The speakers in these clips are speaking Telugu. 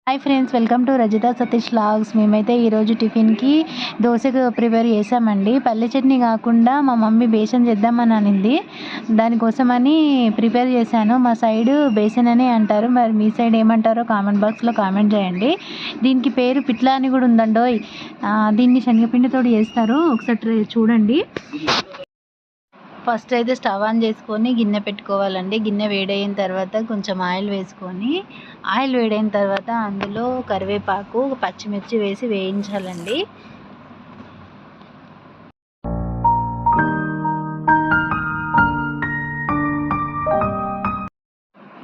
Hi friends, welcome to Rajitha Satish vlogs. మేమైతే ఈరోజు టిఫిన్కి దోశకు ప్రిపేర్ చేసామండి. పల్లి చట్నీ కాకుండా మా మమ్మీ బేసన్ చేద్దామని అనింది. దానికోసమని ప్రిపేర్ చేశాను. మా సైడ్ బేసన్ అని అంటారు, మరి మీ సైడ్ ఏమంటారో కామెంట్ బాక్స్లో కామెంట్ చేయండి. దీనికి పేరు పిట్లా అని కూడా ఉందండోయ్. దీన్ని శనగపిండితో చేస్తారు, ఒకసారి చూడండి. ఫస్ట్ అయితే స్టవ్ ఆన్ చేసుకొని గిన్నె పెట్టుకోవాలండి. గిన్నె వేడైన తర్వాత కొంచెం ఆయిల్ వేసుకొని, ఆయిల్ వేడైన తర్వాత అందులో కరివేపాకు, పచ్చిమిర్చి వేసి వేయించాలండి.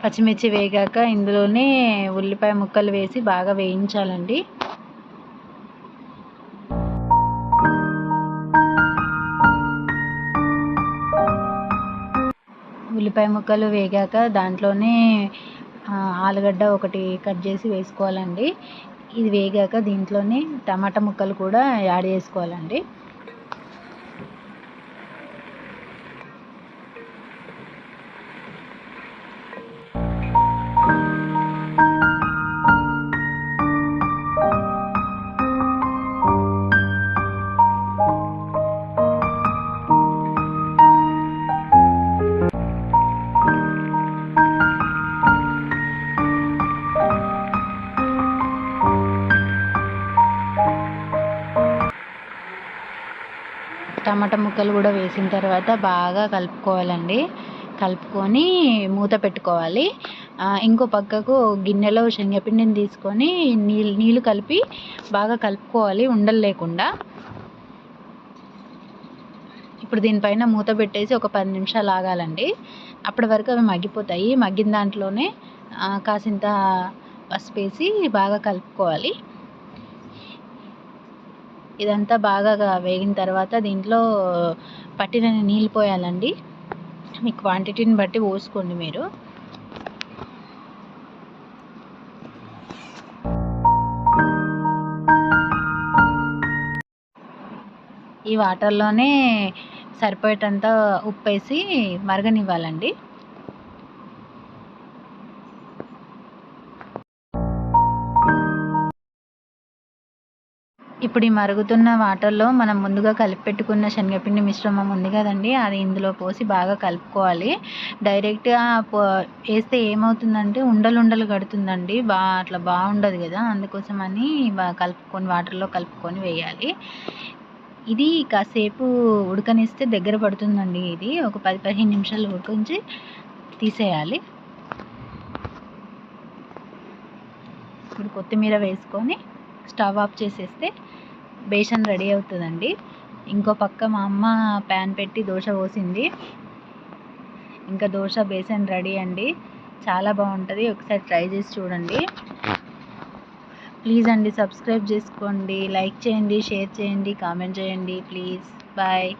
పచ్చిమిర్చి వేగాక ఇందులోనే ఉల్లిపాయ ముక్కలు వేసి బాగా వేయించాలండి. ఉల్లిపాయ ముక్కలు వేగాక దాంట్లోనే ఆలుగడ్డ ఒకటి కట్ చేసి వేసుకోవాలండి. ఇది వేగాక దీంట్లోనే టమాటా ముక్కలు కూడా యాడ్ చేసుకోవాలండి. టమాటా ముక్కలు కూడా వేసిన తర్వాత బాగా కలుపుకోవాలండి. కలుపుకొని మూత పెట్టుకోవాలి. ఇంకో పక్కకు గిన్నెలో శనగపిండిని తీసుకొని నీళ్ళు కలిపి బాగా కలుపుకోవాలి, ఉండలు లేకుండా. ఇప్పుడు దీనిపైన మూత పెట్టేసి ఒక 10 నిమిషాలు ఆగాలండి. అప్పటి వరకు అవి మగ్గిపోతాయి. మగ్గిన దాంట్లోనే కాసింత పసుపు వేసి బాగా కలుపుకోవాలి. ఇదంతా బాగా వేగిన తర్వాత దీంట్లో పట్టినన్ని నీళ్ళు పోయాలండి. మీ క్వాంటిటీని బట్టి పోసుకోండి మీరు. ఈ వాటర్లోనే సరిపోయేటంత ఉప్పు వేసి మరగనివ్వాలండి. ఇప్పుడు ఈ మరుగుతున్న వాటర్లో మనం ముందుగా కలిపి పెట్టుకున్న శనగపిండి మిశ్రమం ఉంది కదండి, అది ఇందులో పోసి బాగా కలుపుకోవాలి. డైరెక్ట్గా వేస్తే ఏమవుతుందంటే ఉండలు కడుతుందండి, అట్లా బాగుండదు కదా. అందుకోసమని కలుపుకొని వాటర్లో కలుపుకొని వేయాలి. ఇది కాసేపు ఉడకనిస్తే దగ్గర పడుతుందండి. ఇది ఒక 10-15 నిమిషాలు ఉడికించి తీసేయాలి. ఇప్పుడు కొత్తిమీర వేసుకొని స్టవ్ ఆఫ్ చేసేస్తే బేసన్ రెడీ అవుతుందండి. ఇంకో పక్క మా అమ్మ ప్యాన్ పెట్టి దోశ పోసింది. ఇంకా దోశ బేసన్ రెడీ అండి. చాలా బాగుంటుంది, ఒకసారి ట్రై చేసి చూడండి. ప్లీజ్ అండి, సబ్స్క్రైబ్ చేసుకోండి, లైక్ చేయండి, షేర్ చేయండి, కామెంట్ చేయండి ప్లీజ్. బాయ్.